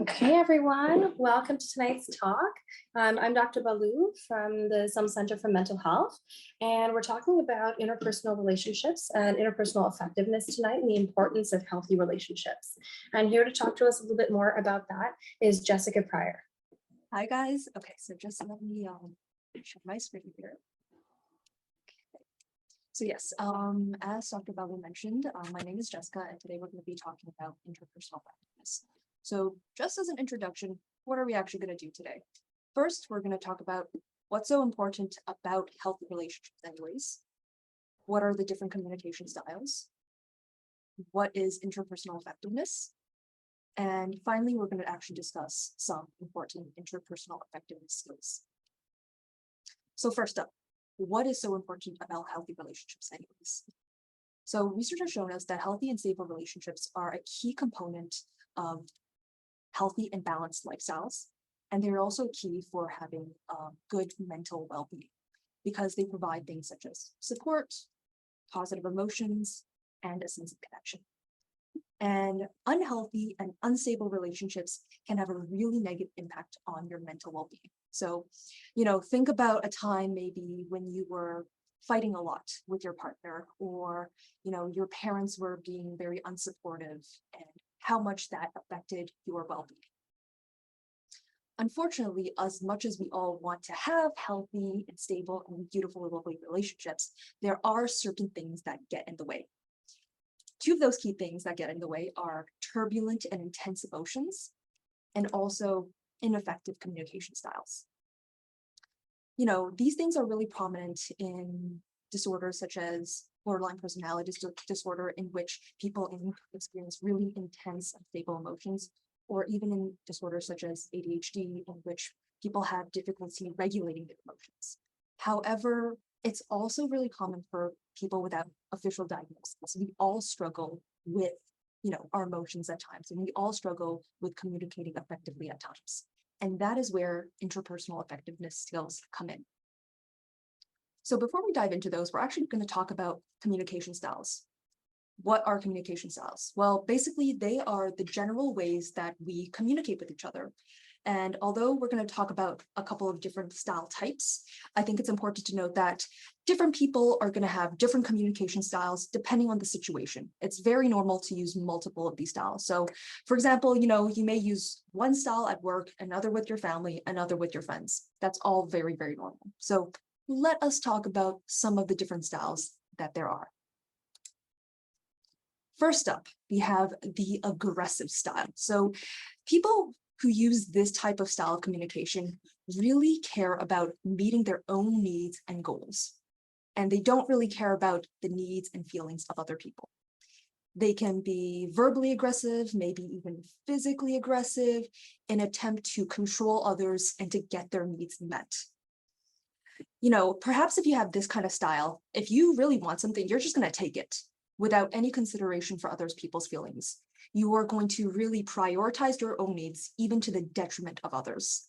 Okay, everyone, welcome to tonight's talk. I'm Dr. Balu from the Silm Center for Mental Health, and we're talking about interpersonal relationships and interpersonal effectiveness tonight and the importance of healthy relationships. And here to talk to us a little bit more about that is Jessica Prieur. Hi guys. Okay, so just let me share my screen here. Okay. So yes, as Dr. Balu mentioned, my name is Jessica, and today we're going to be talking about interpersonal effectiveness. So just as an introduction, what are we actually going to do today? First, we're going to talk about what's so important about healthy relationships anyways. What are the different communication styles? What is interpersonal effectiveness? And finally, we're going to actually discuss some important interpersonal effectiveness skills. So first up, what is so important about healthy relationships anyways? So research has shown us that healthy and stable relationships are a key component of healthy and balanced lifestyles. And they're also key for having good mental well-being because they provide things such as support, positive emotions, and a sense of connection. And unhealthy and unstable relationships can have a really negative impact on your mental well-being. So, think about a time maybe when you were fighting a lot with your partner, or, your parents were being very unsupportive, and how much that affected your well-being. Unfortunately, as much as we all want to have healthy and stable and beautiful, lovely relationships, there are certain things that get in the way. Two of those key things that get in the way are turbulent and intense emotions, and also ineffective communication styles. These things are really prominent in disorders such as borderline personality disorder, in which people experience really intense, unstable emotions, or even in disorders such as ADHD, in which people have difficulty regulating their emotions. However, it's also really common for people without official diagnosis. We all struggle with, our emotions at times, and we all struggle with communicating effectively at times. And that is where interpersonal effectiveness skills come in. So before we dive into those, we're actually going to talk about communication styles. What are communication styles? Well, basically, they are the general ways that we communicate with each other. And although we're going to talk about a couple of different style types, I think it's important to note that different people are going to have different communication styles depending on the situation. It's very normal to use multiple of these styles. So, for example, you may use one style at work, another with your family, another with your friends. That's all very, very normal. So let us talk about some of the different styles that there are. First up, we have the aggressive style. So people who use this type of style of communication really care about meeting their own needs and goals. And they don't really care about the needs and feelings of other people. They can be verbally aggressive, maybe even physically aggressive, in an attempt to control others and to get their needs met. Perhaps if you have this kind of style, if you really want something, you're just going to take it without any consideration for other people's feelings. You are going to really prioritize your own needs, even to the detriment of others.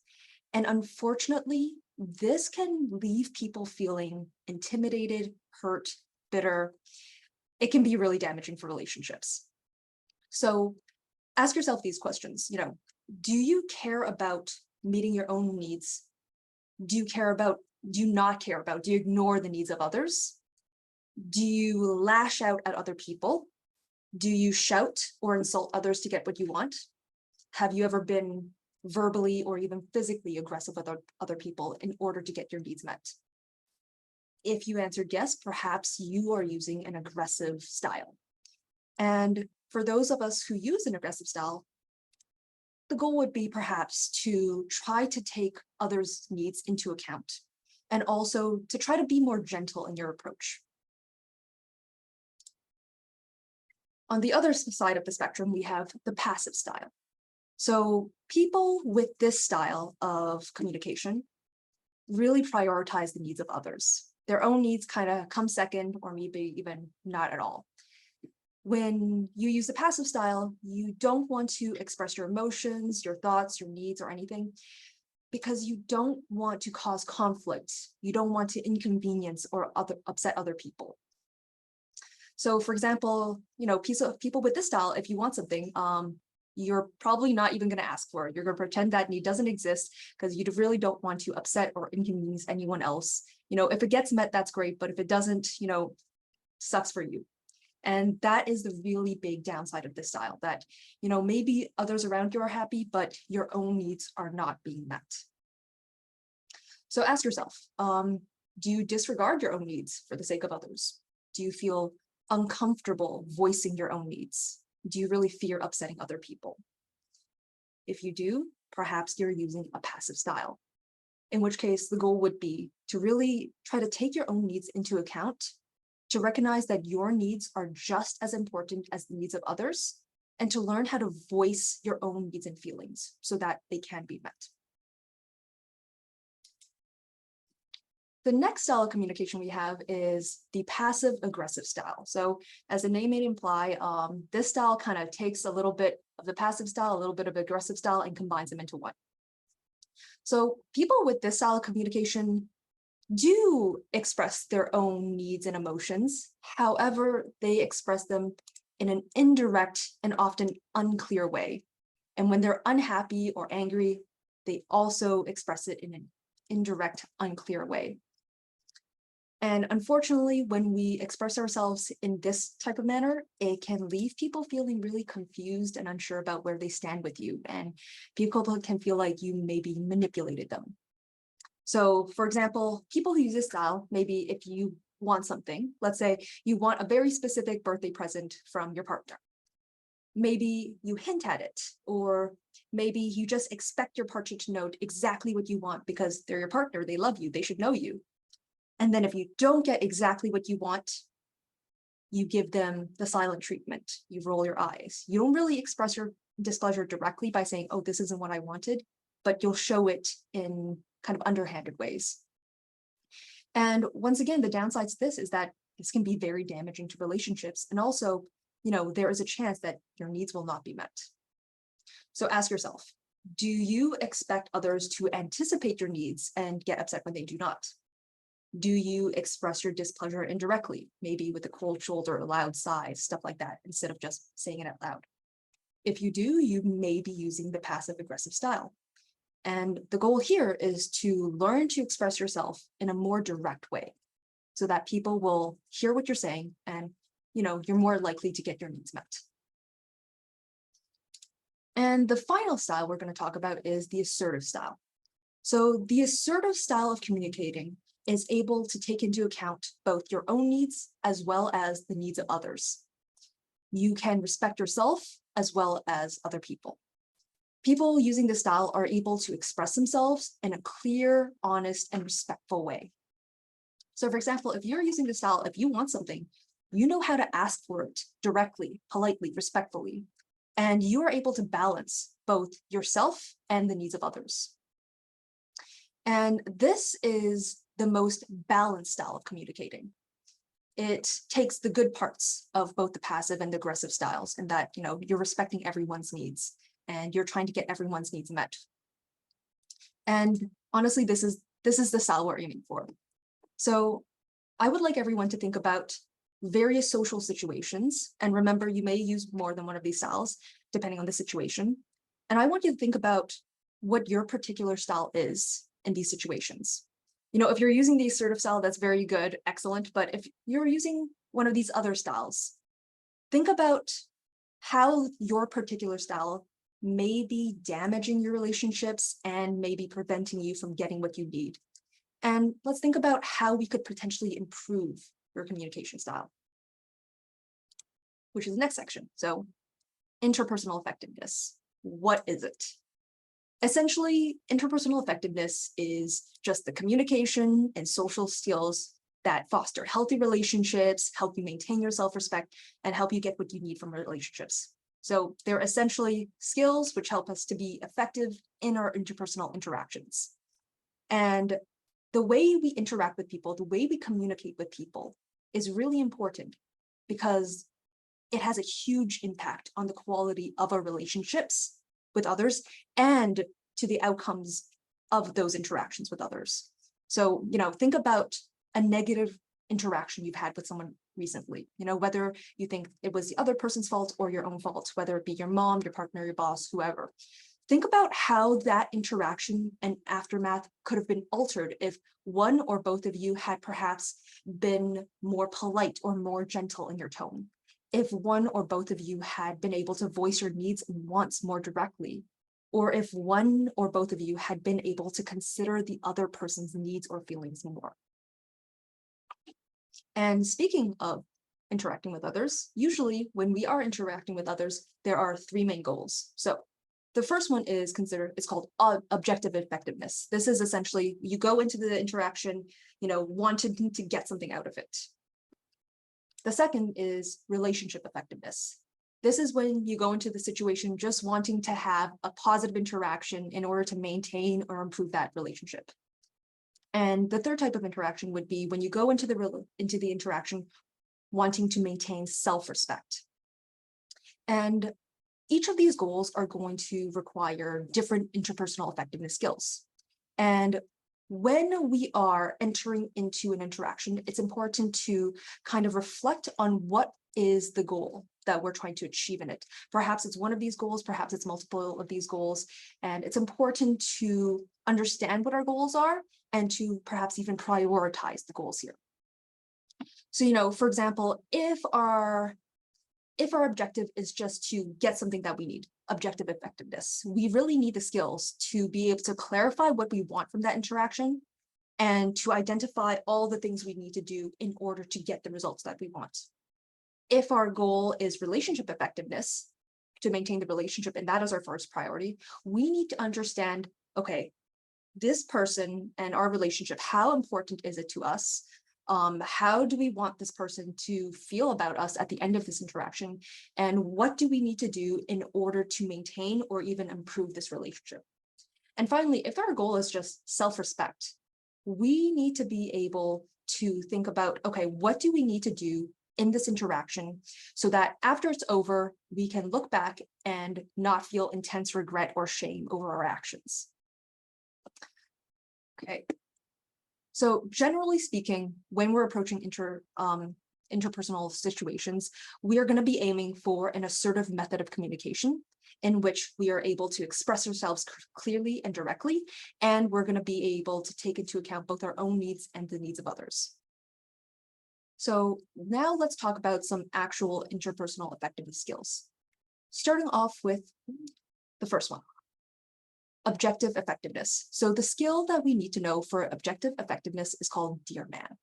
And unfortunately, this can leave people feeling intimidated, hurt, bitter. It can be really damaging for relationships. So ask yourself these questions. Do you care about meeting your own needs? Do you not care about, do you ignore the needs of others? Do you lash out at other people? Do you shout or insult others to get what you want? Have you ever been verbally or even physically aggressive with other people in order to get your needs met? If you answered yes, perhaps you are using an aggressive style. And for those of us who use an aggressive style, the goal would be perhaps to try to take others' needs into account and also to try to be more gentle in your approach. On the other side of the spectrum, we have the passive style. So people with this style of communication really prioritize the needs of others. Their own needs kind of come second, or maybe even not at all. When you use the passive style, you don't want to express your emotions, your thoughts, your needs, or anything, because you don't want to cause conflict. You don't want to inconvenience or upset other people. So for example, people with this style, if you want something, you're probably not even going to ask for it. You're going to pretend that need doesn't exist because you really don't want to upset or inconvenience anyone else. If it gets met, that's great. But if it doesn't, sucks for you. And that is the really big downside of this style, that, maybe others around you are happy, but your own needs are not being met. So ask yourself, do you disregard your own needs for the sake of others? Do you feel uncomfortable voicing your own needs? Do you really fear upsetting other people? If you do, perhaps you're using a passive style, in which case the goal would be to really try to take your own needs into account, to recognize that your needs are just as important as the needs of others, and to learn how to voice your own needs and feelings so that they can be met. The next style of communication we have is the passive aggressive style. So as the name may imply, this style kind of takes a little bit of the passive style, a little bit of aggressive style, and combines them into one. So people with this style of communication do express their own needs and emotions. However, they express them in an indirect and often unclear way. And when they're unhappy or angry, they also express it in an indirect, unclear way. And unfortunately, when we express ourselves in this type of manner, it can leave people feeling really confused and unsure about where they stand with you. And people can feel like you maybe manipulated them. So for example, people who use this style, maybe if you want something, let's say you want a very specific birthday present from your partner. Maybe you hint at it, or maybe you just expect your partner to know exactly what you want because they're your partner, they love you, they should know you. And then if you don't get exactly what you want, you give them the silent treatment. You roll your eyes. You don't really express your displeasure directly by saying, oh, this isn't what I wanted, but you'll show it in kind of underhanded ways. And once again, the downside to this is that this can be very damaging to relationships. And also, there is a chance that your needs will not be met. So ask yourself, do you expect others to anticipate your needs and get upset when they do not? Do you express your displeasure indirectly, maybe with a cold shoulder, a loud sigh, stuff like that, instead of just saying it out loud? If you do, you may be using the passive aggressive style. And the goal here is to learn to express yourself in a more direct way so that people will hear what you're saying and, you're more likely to get your needs met. And the final style we're going to talk about is the assertive style. So the assertive style of communicating is able to take into account both your own needs as well as the needs of others. You can respect yourself as well as other people. People using this style are able to express themselves in a clear, honest, and respectful way. So for example, if you're using this style, if you want something, you know how to ask for it directly, politely, respectfully, and you are able to balance both yourself and the needs of others. And this is the most balanced style of communicating. It takes the good parts of both the passive and the aggressive styles, in that, you're respecting everyone's needs and you're trying to get everyone's needs met. And honestly, this is the style we're aiming for. So I would like everyone to think about various social situations. And remember, you may use more than one of these styles, depending on the situation. And I want you to think about what your particular style is in these situations. If you're using the assertive style, that's very good, excellent. But if you're using one of these other styles, think about how your particular style may be damaging your relationships and maybe preventing you from getting what you need. And let's think about how we could potentially improve your communication style, which is the next section. So, interpersonal effectiveness. What is it? Essentially, interpersonal effectiveness is just the communication and social skills that foster healthy relationships, help you maintain your self-respect, and help you get what you need from relationships. So they're essentially skills which help us to be effective in our interpersonal interactions. And the way we interact with people, the way we communicate with people is really important because it has a huge impact on the quality of our relationships with others and to the outcomes of those interactions with others. So, think about a negative interaction you've had with someone recently, whether you think it was the other person's fault or your own fault, whether it be your mom, your partner, your boss, whoever. Think about how that interaction and aftermath could have been altered if one or both of you had perhaps been more polite or more gentle in your tone. If one or both of you had been able to voice your needs and wants more directly, or if one or both of you had been able to consider the other person's needs or feelings more. And speaking of interacting with others, usually when we are interacting with others, there are three main goals. So the first one is it's called objective effectiveness. This is essentially, you go into the interaction, wanting to get something out of it. The second is relationship effectiveness. This is when you go into the situation just wanting to have a positive interaction in order to maintain or improve that relationship. And the third type of interaction would be when you go into the interaction wanting to maintain self-respect. And each of these goals are going to require different interpersonal effectiveness skills. And when we are entering into an interaction, it's important to kind of reflect on what is the goal that we're trying to achieve in it. Perhaps it's one of these goals, perhaps it's multiple of these goals, and it's important to understand what our goals are and to perhaps even prioritize the goals here. So, for example, if our objective is just to get something that we need, objective effectiveness, we really need the skills to be able to clarify what we want from that interaction and to identify all the things we need to do in order to get the results that we want. If our goal is relationship effectiveness, to maintain the relationship, and that is our first priority, we need to understand, okay, this person and our relationship, how important is it to us? How do we want this person to feel about us at the end of this interaction? And what do we need to do in order to maintain or even improve this relationship? And finally, if our goal is just self-respect, we need to be able to think about, okay, what do we need to do in this interaction so that after it's over, we can look back and not feel intense regret or shame over our actions. Okay. So generally speaking, when we're approaching interpersonal situations, we are going to be aiming for an assertive method of communication in which we are able to express ourselves clearly and directly, and we're going to be able to take into account both our own needs and the needs of others. So now let's talk about some actual interpersonal effectiveness skills. Starting off with the first one. Objective effectiveness. So the skill that we need to know for objective effectiveness is called Dear Man.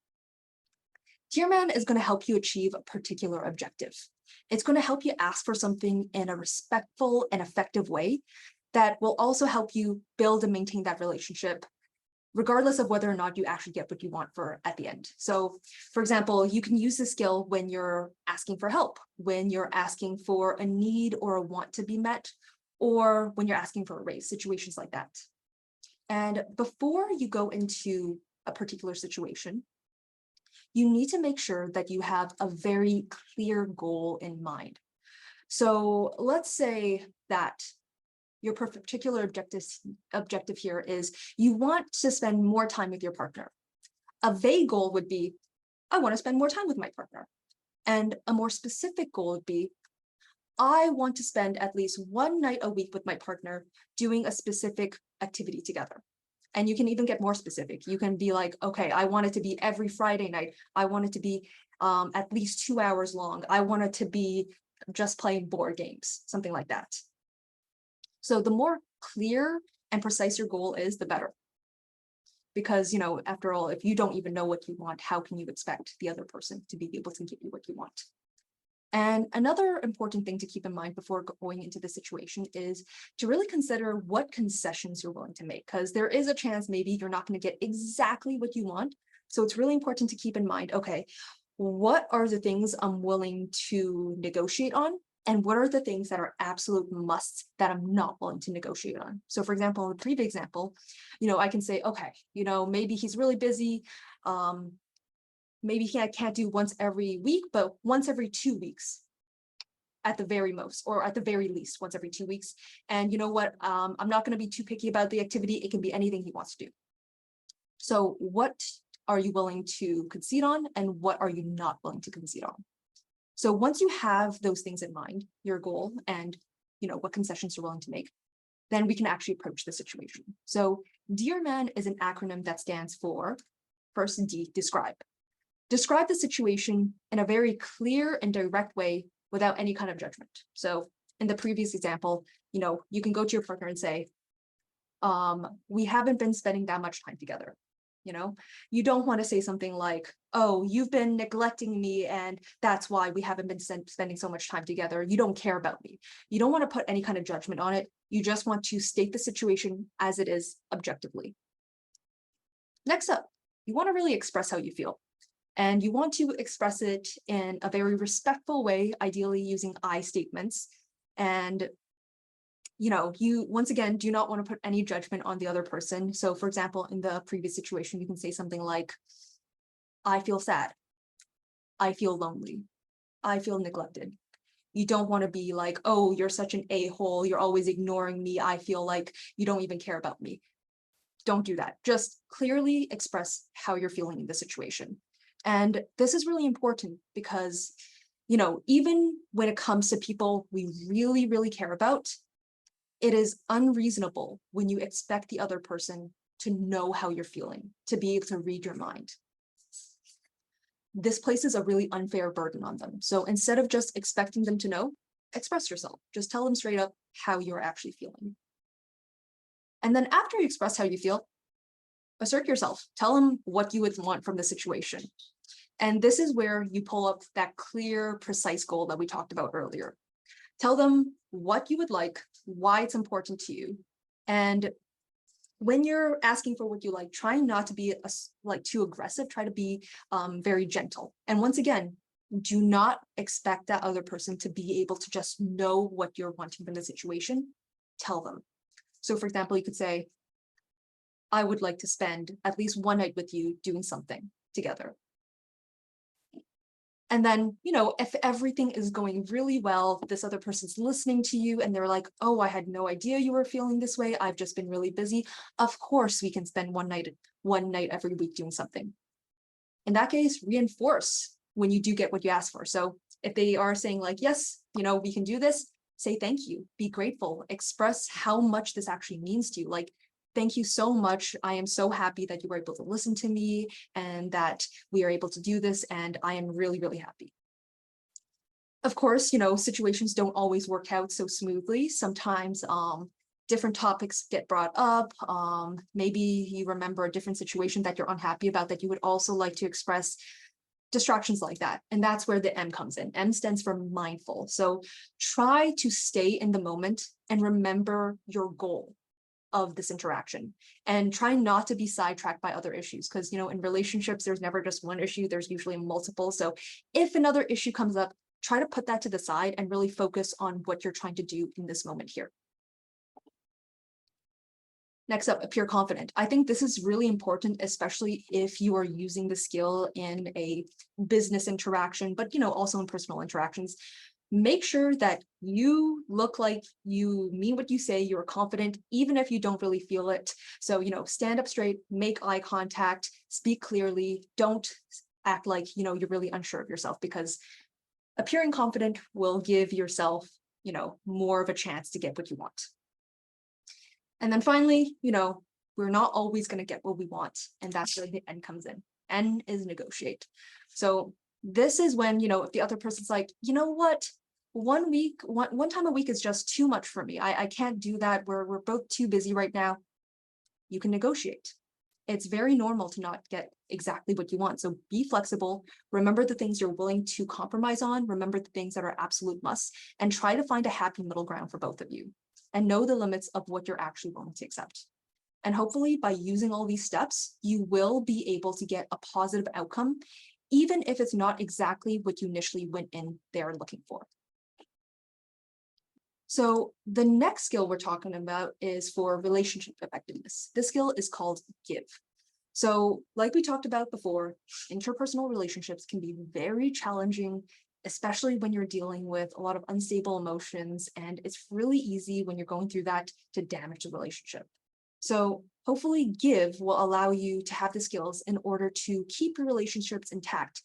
Dear Man is going to help you achieve a particular objective. It's going to help you ask for something in a respectful and effective way that will also help you build and maintain that relationship, regardless of whether or not you actually get what you want at the end. So, for example, you can use this skill when you're asking for help, when you're asking for a need or a want to be met, or when you're asking for a raise, situations like that. And before you go into a particular situation, you need to make sure that you have a very clear goal in mind. So let's say that your particular objective here is you want to spend more time with your partner. A vague goal would be, I want to spend more time with my partner. And a more specific goal would be, I want to spend at least one night a week with my partner doing a specific activity together. And you can even get more specific. You can be like, okay, I want it to be every Friday night. I want it to be at least 2 hours long. I want it to be just playing board games, something like that. So the more clear and precise your goal is, the better. Because, after all, if you don't even know what you want, how can you expect the other person to be able to give you what you want? And another important thing to keep in mind before going into the situation is to really consider what concessions you're willing to make, because there is a chance maybe you're not going to get exactly what you want. So it's really important to keep in mind, okay, what are the things I'm willing to negotiate on? And what are the things that are absolute musts that I'm not willing to negotiate on? So for example, in the previous example, I can say, okay, maybe he's really busy. Maybe I can't do once every week, but once every 2 weeks at the very most, or at the very least, once every 2 weeks. And you know what? I'm not going to be too picky about the activity. It can be anything he wants to do. So what are you willing to concede on, and what are you not willing to concede on? So once you have those things in mind, your goal and what concessions you're willing to make, then we can actually approach the situation. So Dear Man is an acronym that stands for, first D, describe. Describe the situation in a very clear and direct way without any kind of judgment. So in the previous example, you can go to your partner and say, we haven't been spending that much time together. You don't want to say something like, oh, you've been neglecting me and that's why we haven't been spending so much time together. You don't care about me. You don't want to put any kind of judgment on it. You just want to state the situation as it is objectively. Next up, you want to really express how you feel. And you want to express it in a very respectful way, ideally using I statements. And you once again do not want to put any judgment on the other person. So for example, in the previous situation, you can say something like, I feel sad. I feel lonely. I feel neglected. You don't want to be like, oh, you're such an a-hole. You're always ignoring me. I feel like you don't even care about me. Don't do that. Just clearly express how you're feeling in the situation. And this is really important because, even when it comes to people we really, really care about, it is unreasonable when you expect the other person to know how you're feeling, to be able to read your mind. This places a really unfair burden on them. So instead of just expecting them to know, express yourself. Just tell them straight up how you're actually feeling. And then after you express how you feel, assert yourself. Tell them what you would want from the situation. And this is where you pull up that clear, precise goal that we talked about earlier. Tell them what you would like, why it's important to you. And when you're asking for what you like, try not to be too aggressive, try to be very gentle. And once again, do not expect that other person to be able to just know what you're wanting from the situation. Tell them. So for example, you could say, I would like to spend at least one night with you doing something together. And then, if everything is going really well, this other person's listening to you and they're like, oh, I had no idea you were feeling this way. I've just been really busy. Of course, we can spend one night every week doing something. In that case, reinforce when you do get what you ask for. So if they are saying like, yes, we can do this, say thank you, be grateful, express how much this actually means to you. Like, thank you so much. I am so happy that you were able to listen to me and that we are able to do this. And I am really, really happy. Of course, situations don't always work out so smoothly. Sometimes different topics get brought up. Maybe you remember a different situation that you're unhappy about that you would also like to express. Distractions like that. And that's where the M comes in. M stands for mindful. So try to stay in the moment and remember your goal of this interaction and try not to be sidetracked by other issues because in relationships there's never just one issue, there's usually multiple. So if another issue comes up, try to put that to the side and really focus on what you're trying to do in this moment here. Next up, appear confident. I think this is really important, especially if you are using the skill in a business interaction, but also in personal interactions. Make sure that you look like you mean what you say, you're confident, even if you don't really feel it. So, stand up straight, make eye contact, speak clearly, don't act like, you're really unsure of yourself because appearing confident will give yourself, more of a chance to get what you want. And then finally, we're not always going to get what we want. And that's where the N comes in. N is negotiate. So this is when, if the other person's like, you know what? One time a week is just too much for me. I can't do that. We're both too busy right now. You can negotiate. It's very normal to not get exactly what you want. So be flexible. Remember the things you're willing to compromise on. Remember the things that are absolute musts and try to find a happy middle ground for both of you and know the limits of what you're actually willing to accept. And hopefully by using all these steps, you will be able to get a positive outcome, even if it's not exactly what you initially went in there looking for. So the next skill we're talking about is for relationship effectiveness. This skill is called give. So like we talked about before, interpersonal relationships can be very challenging, especially when you're dealing with a lot of unstable emotions. And it's really easy when you're going through that to damage the relationship. So hopefully give will allow you to have the skills in order to keep your relationships intact,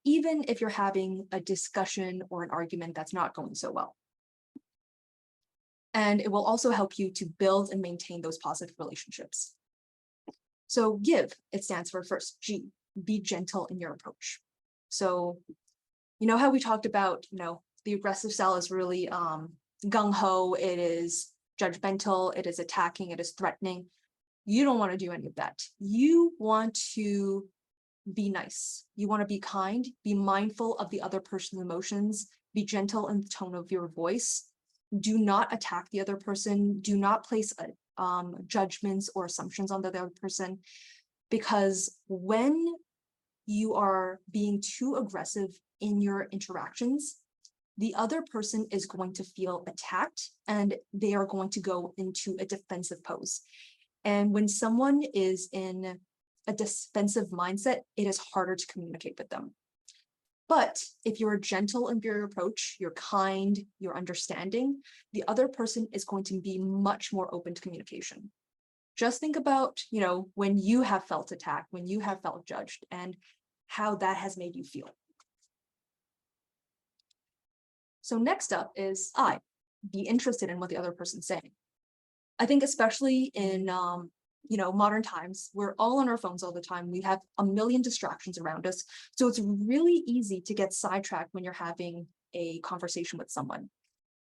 even if you're having a discussion or an argument that's not going so well. And it will also help you to build and maintain those positive relationships. So give, it stands for first, G, be gentle in your approach. So, you know how we talked about, the aggressive style is really gung-ho, it is judgmental, it is attacking, it is threatening. You don't want to do any of that. You want to be nice. You want to be kind, be mindful of the other person's emotions, be gentle in the tone of your voice. Do not attack the other person. Do not place judgments or assumptions on the other person, because when you are being too aggressive in your interactions, the other person is going to feel attacked and they are going to go into a defensive pose. And when someone is in a defensive mindset, it is harder to communicate with them. But if you're gentle in your approach, you're kind, you're understanding, the other person is going to be much more open to communication. Just think about, when you have felt attacked, when you have felt judged, and how that has made you feel. So next up is I, be interested in what the other person's saying. I think especially in modern times, we're all on our phones all the time. We have a million distractions around us. So it's really easy to get sidetracked when you're having a conversation with someone.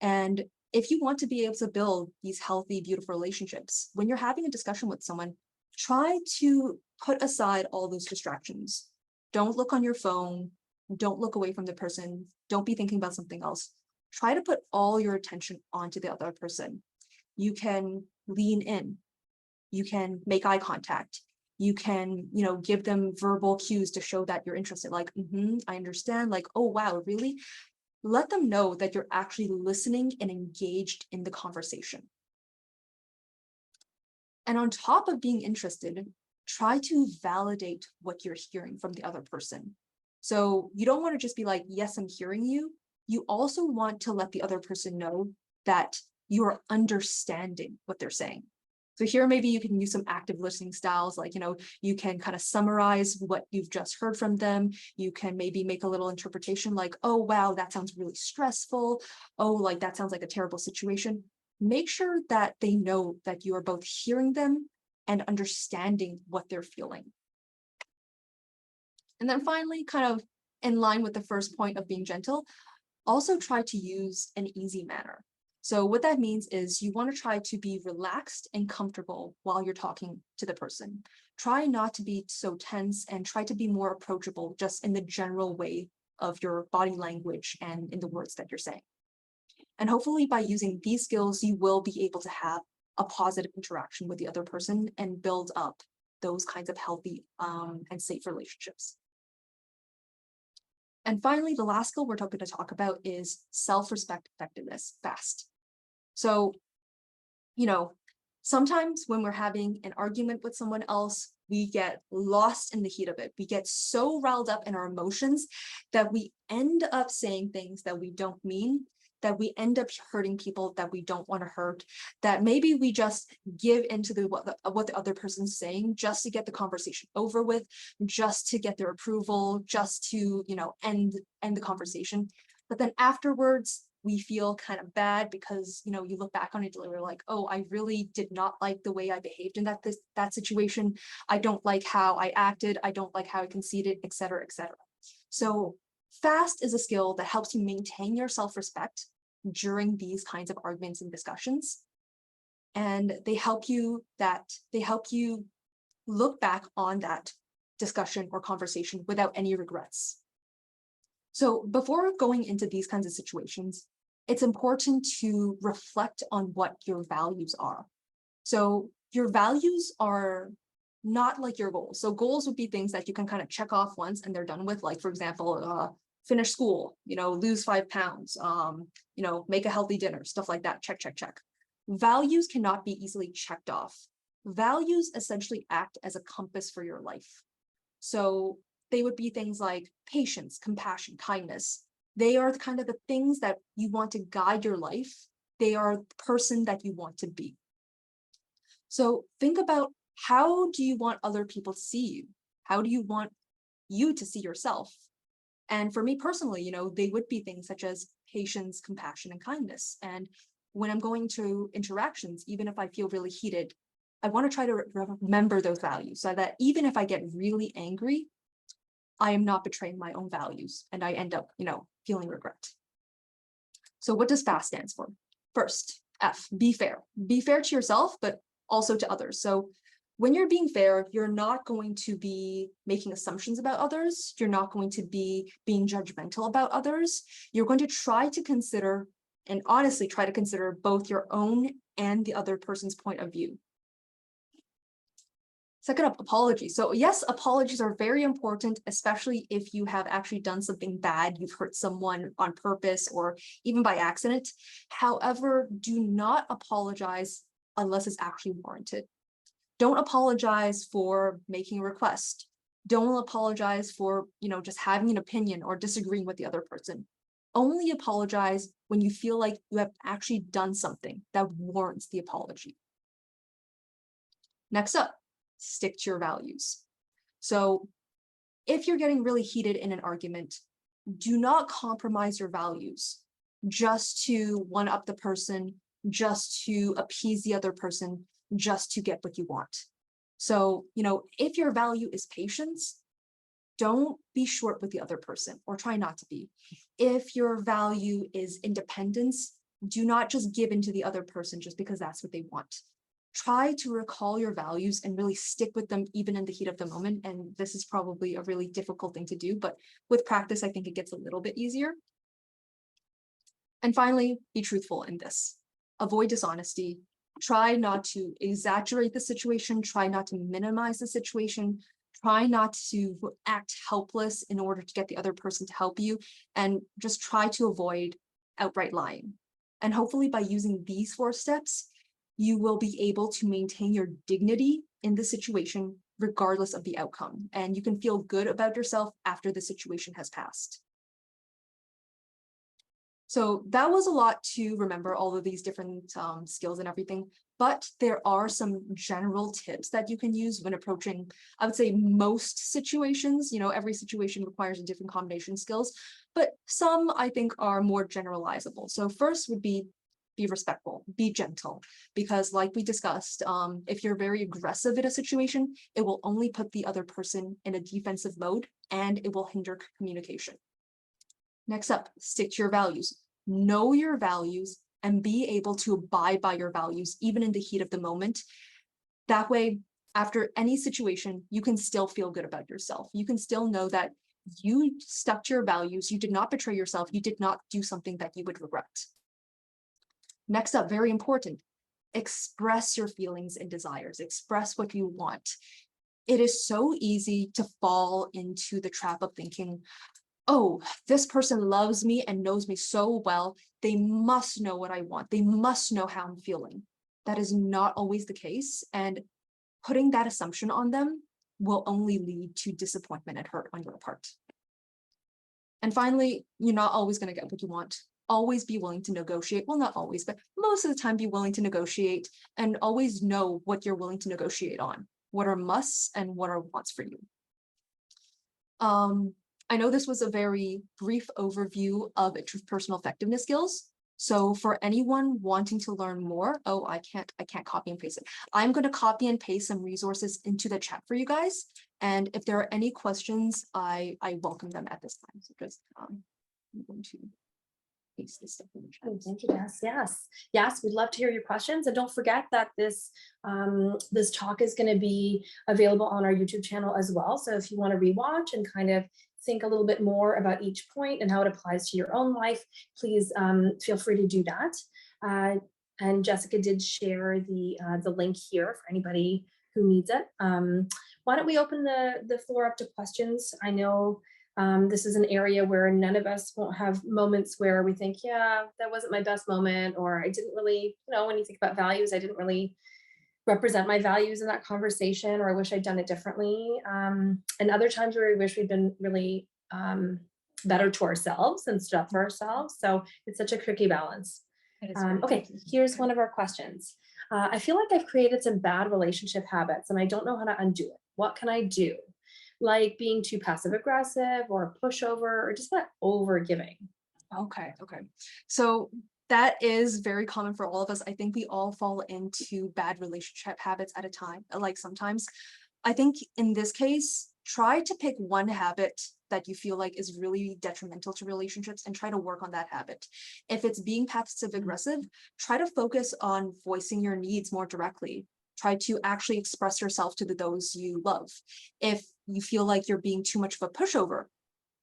And if you want to be able to build these healthy, beautiful relationships, when you're having a discussion with someone, try to put aside all those distractions. Don't look on your phone. Don't look away from the person. Don't be thinking about something else. Try to put all your attention onto the other person. You can lean in. You can make eye contact. You can, give them verbal cues to show that you're interested. Like, I understand. Like, oh, wow, really? Let them know that you're actually listening and engaged in the conversation. And on top of being interested, try to validate what you're hearing from the other person. So you don't want to just be like, yes, I'm hearing you. You also want to let the other person know that you are understanding what they're saying. So here, maybe you can use some active listening styles, like, you can kind of summarize what you've just heard from them. You can maybe make a little interpretation like, oh, wow, that sounds really stressful. Oh, like that sounds like a terrible situation. Make sure that they know that you are both hearing them and understanding what they're feeling. And then finally, kind of in line with the first point of being gentle, also try to use an easy manner. So what that means is you want to try to be relaxed and comfortable while you're talking to the person. Try not to be so tense and try to be more approachable just in the general way of your body language and in the words that you're saying. And hopefully by using these skills, you will be able to have a positive interaction with the other person and build up those kinds of healthy and safe relationships. And finally, the last skill we're going to talk about is self-respect effectiveness, FAST. So, sometimes when we're having an argument with someone else, we get lost in the heat of it. We get so riled up in our emotions that we end up saying things that we don't mean, that we end up hurting people that we don't want to hurt, that maybe we just give into what the other person's saying just to get the conversation over with, just to get their approval, just to, end the conversation. But then afterwards, we feel kind of bad because, you look back on it and you're like, oh, I really did not like the way I behaved in that situation. I don't like how I acted. I don't like how I conceded, et cetera, et cetera. So FAST is a skill that helps you maintain your self-respect during these kinds of arguments and discussions. And they help you look back on that discussion or conversation without any regrets. So before going into these kinds of situations, it's important to reflect on what your values are. So your values are not like your goals. So goals would be things that you can kind of check off once and they're done with. Like, for example, finish school, lose 5 pounds, make a healthy dinner, stuff like that. Check, check, check. Values cannot be easily checked off. Values essentially act as a compass for your life. So they would be things like patience, compassion, kindness. They are kind of the things that you want to guide your life. They are the person that you want to be. So think about, how do you want other people to see you? How do you want you to see yourself? And for me personally, they would be things such as patience, compassion, and kindness. And when I'm going to interactions, even if I feel really heated, I want to try to remember those values so that even if I get really angry, I am not betraying my own values and I end up, feeling regret. So what does FAST stand for? First, F, be fair. Be fair to yourself, but also to others. So when you're being fair, you're not going to be making assumptions about others. You're not going to be being judgmental about others. You're going to try to consider, and honestly try to consider, both your own and the other person's point of view. Second up, apologies. So yes, apologies are very important, especially if you have actually done something bad, you've hurt someone on purpose or even by accident. However, do not apologize unless it's actually warranted. Don't apologize for making a request. Don't apologize for, just having an opinion or disagreeing with the other person. Only apologize when you feel like you have actually done something that warrants the apology. Next up, stick to your values. So if you're getting really heated in an argument, do not compromise your values just to one-up the person, just to appease the other person, just to get what you want. So, if your value is patience, don't be short with the other person, or try not to be. If your value is independence, do not just give in to the other person just because that's what they want. Try to recall your values and really stick with them even in the heat of the moment. And this is probably a really difficult thing to do, but with practice, I think it gets a little bit easier. And finally, be truthful in this. Avoid dishonesty. Try not to exaggerate the situation. Try not to minimize the situation. Try not to act helpless in order to get the other person to help you. And just try to avoid outright lying. And hopefully by using these 4 steps, you will be able to maintain your dignity in the situation regardless of the outcome. And you can feel good about yourself after the situation has passed. So that was a lot to remember, all of these different skills and everything, but there are some general tips that you can use when approaching, I would say, most situations. Every situation requires a different combination of skills, but some I think are more generalizable. So first would be respectful, be gentle, because like we discussed, if you're very aggressive in a situation, it will only put the other person in a defensive mode and it will hinder communication. Next up, stick to your values. Know your values and be able to abide by your values, even in the heat of the moment. That way, after any situation, you can still feel good about yourself. You can still know that you stuck to your values, you did not betray yourself, you did not do something that you would regret. Next up, very important, express your feelings and desires, express what you want. It is so easy to fall into the trap of thinking, oh, this person loves me and knows me so well, they must know what I want. They must know how I'm feeling. That is not always the case. And putting that assumption on them will only lead to disappointment and hurt on your part. And finally, you're not always going to get what you want. Always be willing to negotiate. Well, not always, but most of the time be willing to negotiate, and always know what you're willing to negotiate on. What are musts and what are wants for you. I know this was a very brief overview of interpersonal effectiveness skills. So for anyone wanting to learn more, oh, I can't copy and paste it. I'm going to copy and paste some resources into the chat for you guys. And if there are any questions, I welcome them at this time. So just I'm going to paste this stuff in the chat. Thank you, yes, we'd love to hear your questions. And don't forget that this talk is going to be available on our YouTube channel as well. So if you want to rewatch and kind of think a little bit more about each point and how it applies to your own life, please feel free to do that. And Jessica did share the link here for anybody who needs it. Why don't we open the floor up to questions? I know this is an area where none of us won't have moments where we think, yeah, that wasn't my best moment, or I didn't really, when you think about values, I didn't really represent my values in that conversation, or I wish I'd done it differently. And other times where we wish we'd been really better to ourselves and stood up for ourselves. So it's such a tricky balance. Okay, here's one of our questions. I feel like I've created some bad relationship habits and I don't know how to undo it. What can I do? Like being too passive aggressive or a pushover or just not over giving. Okay, okay. So that is very common for all of us. I think we all fall into bad relationship habits at a time. Like sometimes, I think in this case, try to pick one habit that you feel like is really detrimental to relationships and try to work on that habit. If it's being passive aggressive, try to focus on voicing your needs more directly. Try to actually express yourself to those you love. If you feel like you're being too much of a pushover,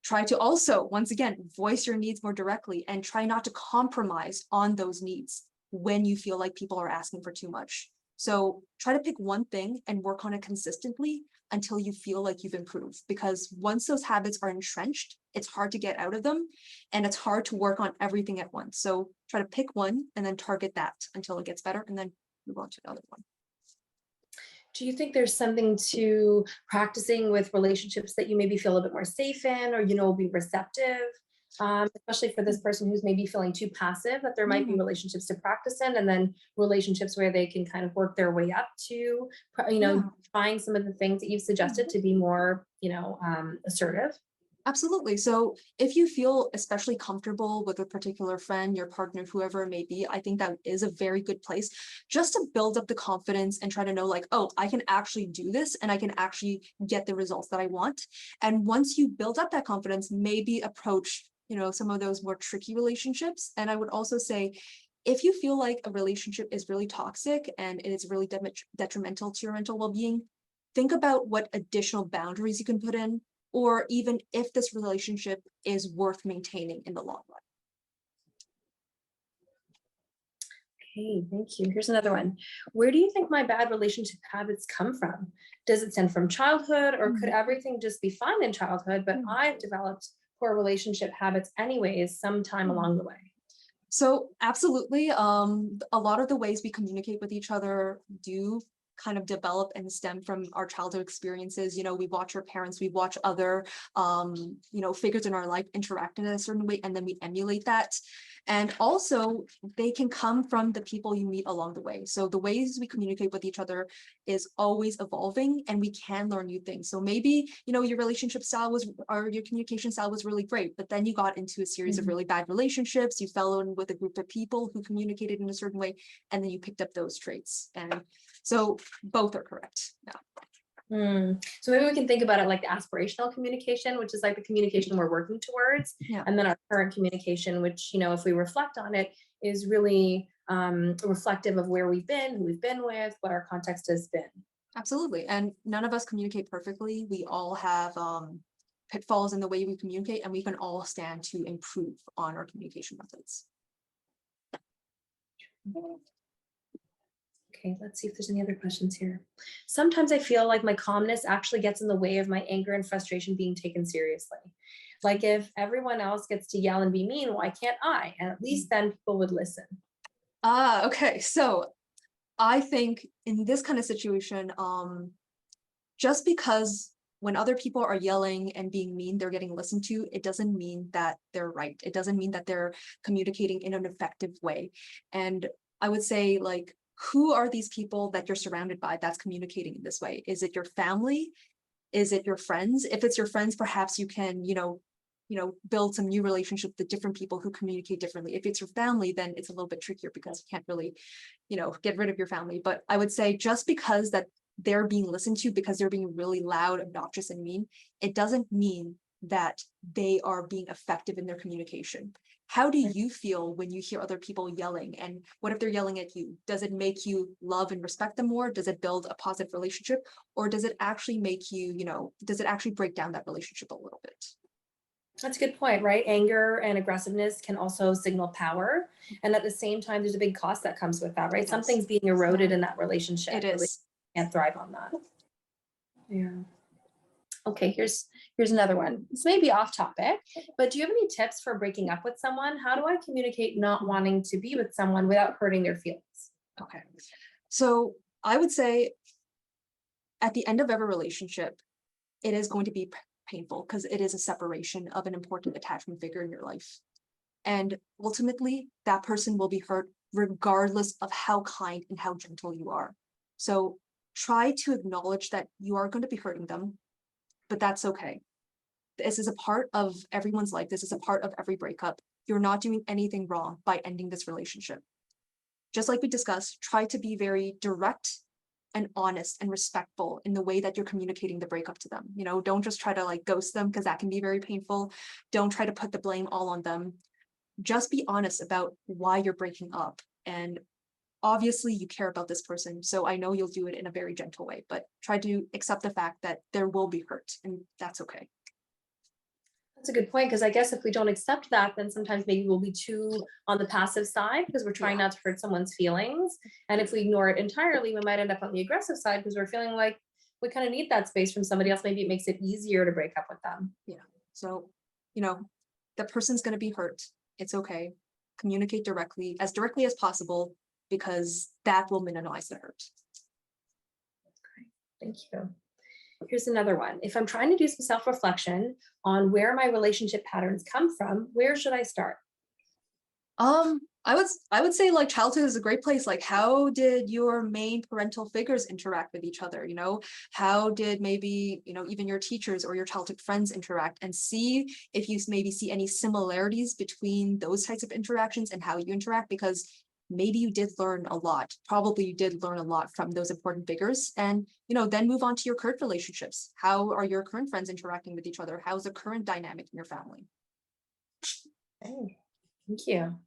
try to also, once again, voice your needs more directly and try not to compromise on those needs when you feel like people are asking for too much. So try to pick one thing and work on it consistently until you feel like you've improved. Because once those habits are entrenched, it's hard to get out of them and it's hard to work on everything at once. So try to pick one and then target that until it gets better and then move on to another one. Do you think there's something to practicing with relationships that you maybe feel a bit more safe in or, will be receptive? Especially for this person who's maybe feeling too passive, that there might be relationships to practice in and then relationships where they can kind of work their way up to, Yeah. trying some of the things that you've suggested to be more, assertive. Absolutely. So if you feel especially comfortable with a particular friend, your partner, whoever it may be, I think that is a very good place just to build up the confidence and try to know like, oh, I can actually do this and I can actually get the results that I want. And once you build up that confidence, maybe approach, some of those more tricky relationships. And I would also say, if you feel like a relationship is really toxic and it is really detrimental to your mental well-being, think about what additional boundaries you can put in or even if this relationship is worth maintaining in the long run. Okay, thank you. Here's another one. Where do you think my bad relationship habits come from? Does it stem from childhood or could everything just be fine in childhood, but I've developed poor relationship habits anyways sometime along the way? So absolutely, a lot of the ways we communicate with each other do kind of develop and stem from our childhood experiences. We watch our parents, we watch other, figures in our life interact in a certain way, and then we emulate that. And also, they can come from the people you meet along the way. So the ways we communicate with each other is always evolving, and we can learn new things. So maybe, your relationship style or your communication style was really great, but then you got into a series of really bad relationships. You fell in with a group of people who communicated in a certain way, and then you picked up those traits. And so both are correct. Yeah. So maybe we can think about it like the aspirational communication, which is like the communication we're working towards. Yeah. And then our current communication, which, if we reflect on it, is really reflective of where we've been, who we've been with, what our context has been. Absolutely. And none of us communicate perfectly. We all have pitfalls in the way we communicate, and we can all stand to improve on our communication methods. Okay, let's see if there's any other questions here. Sometimes I feel like my calmness actually gets in the way of my anger and frustration being taken seriously. Like if everyone else gets to yell and be mean, why can't I? And at least then people would listen. Okay. So I think in this kind of situation, just because when other people are yelling and being mean, they're getting listened to, it doesn't mean that they're right. It doesn't mean that they're communicating in an effective way. And I would say, like, who are these people that you're surrounded by that's communicating in this way? Is it your family? Is it your friends? If it's your friends, perhaps you can, build some new relationship with different people who communicate differently. If it's your family, then it's a little bit trickier because you can't really, get rid of your family. But I would say just because that they're being listened to because they're being really loud, obnoxious, and mean, it doesn't mean that they are being effective in their communication. How do you feel when you hear other people yelling? And what if they're yelling at you? Does it make you love and respect them more? Does it build a positive relationship? Or does it actually make you, does it actually break down that relationship a little bit? That's a good point, right? Anger and aggressiveness can also signal power. And at the same time, there's a big cost that comes with that, right? Yes. Something's being eroded in that relationship. It is. Can't thrive on that. Yeah. Okay, here's another one. This may be off topic, but do you have any tips for breaking up with someone? How do I communicate not wanting to be with someone without hurting their feelings? Okay. So I would say at the end of every relationship, it is going to be painful because it is a separation of an important attachment figure in your life. And ultimately, that person will be hurt regardless of how kind and how gentle you are. So try to acknowledge that you are going to be hurting them, but that's okay. This is a part of everyone's life. This is a part of every breakup. You're not doing anything wrong by ending this relationship. Just like we discussed, try to be very direct and honest and respectful in the way that you're communicating the breakup to them. You know, don't just try to like ghost them, because that can be very painful. Don't try to put the blame all on them. Just be honest about why you're breaking up. And obviously you care about this person, so I know you'll do it in a very gentle way, but try to accept the fact that there will be hurt, and that's okay. That's a good point, because I guess if we don't accept that, then sometimes maybe we'll be too on the passive side because we're trying not to hurt someone's feelings. And if we ignore it entirely, we might end up on the aggressive side because we're feeling like we kind of need that space from somebody else. Maybe it makes it easier to break up with them. Yeah. So, you know, the person's going to be hurt. It's okay. Communicate directly as possible, because that will minimize the hurt. Thank you. Here's another one. If I'm trying to do some self-reflection on where my relationship patterns come from, where should I start? I would say like childhood is a great place. Like, how did your main parental figures interact with each other? You know, how did maybe, you know, even your teachers or your childhood friends interact, and see if you maybe see any similarities between those types of interactions and how you interact, because maybe you did learn a lot. Probably you did learn a lot from those important figures, and, you know, then move on to your current relationships. How are your current friends interacting with each other? How's the current dynamic in your family? Oh, thank you.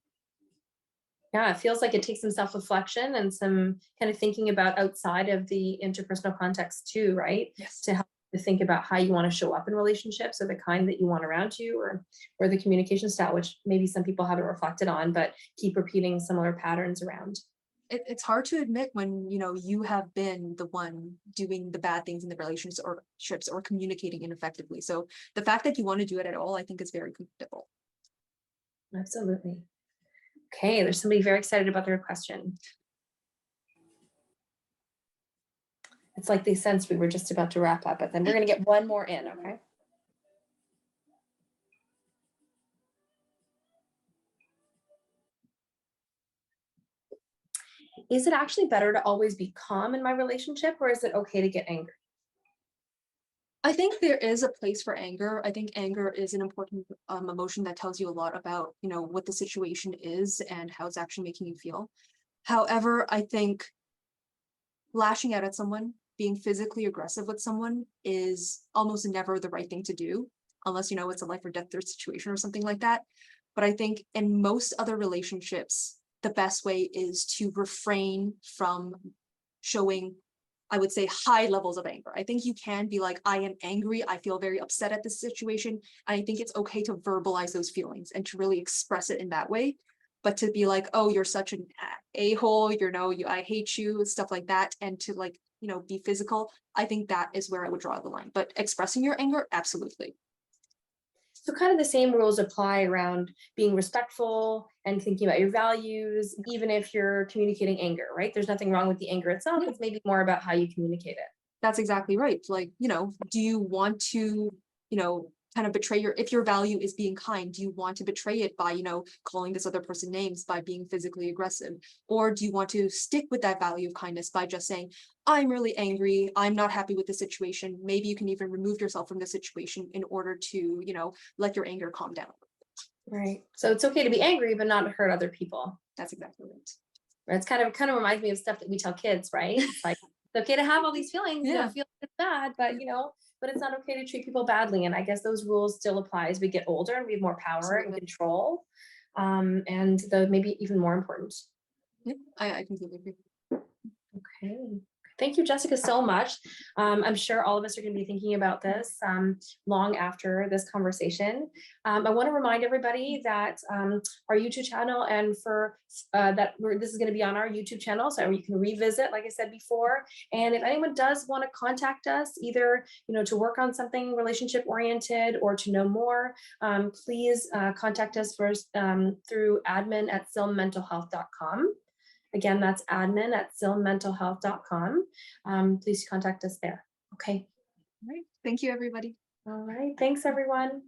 Yeah, it feels like it takes some self-reflection and some kind of thinking about outside of the interpersonal context too, right? Yes. To help you think about how you want to show up in relationships, or the kind that you want around you, or the communication style, which maybe some people haven't reflected on, but keep repeating similar patterns around. It's hard to admit when, you know, you have been the one doing the bad things in the relationships or communicating ineffectively. So the fact that you want to do it at all, I think, is very commendable. Absolutely. Okay, there's somebody very excited about their question. It's like they sensed we were just about to wrap up, but then we're going to get one more in, okay? Is it actually better to always be calm in my relationship, or is it okay to get angry? I think there is a place for anger. I think anger is an important emotion that tells you a lot about, you know, what the situation is and how it's actually making you feel. However, I think lashing out at someone, being physically aggressive with someone, is almost never the right thing to do, unless, you know, it's a life or death situation or something like that. But I think in most other relationships, the best way is to refrain from showing, I would say, high levels of anger. I think you can be like, I am angry. I feel very upset at this situation. And I think it's okay to verbalize those feelings and to really express it in that way. But to be like, oh, you're such an a-hole, you know, I hate you, stuff like that, and to, like, you know, be physical, I think that is where I would draw the line. But expressing your anger, absolutely. So kind of the same rules apply around being respectful and thinking about your values, even if you're communicating anger, right? There's nothing wrong with the anger itself. It's maybe more about how you communicate it. That's exactly right. Like, you know, do you want to, you know, kind of betray if your value is being kind, do you want to betray it by, you know, calling this other person names, by being physically aggressive? Or do you want to stick with that value of kindness by just saying, I'm really angry, I'm not happy with the situation? Maybe you can even remove yourself from the situation in order to, you know, let your anger calm down. Right. So it's okay to be angry, but not hurt other people. That's exactly right. It's kind of reminds me of stuff that we tell kids, right? It's like, it's okay to have all these feelings, you know, feel it's bad, but, you know, but it's not okay to treat people badly. And I guess those rules still apply as we get older and we have more power and control. And the maybe even more important. Yeah, I completely agree. Okay. Thank you, Jessica, so much. I'm sure all of us are going to be thinking about this long after this conversation. I want to remind everybody that our YouTube channel, and for this is going to be on our YouTube channel, so you can revisit, like I said before. And if anyone does want to contact us, either, you know, to work on something relationship oriented or to know more, please contact us first through admin@silmmentalhealth.com. Again, that's admin@silmmentalhealth.com. Please contact us there. Okay. All right. Thank you, everybody. All right. Thanks, everyone.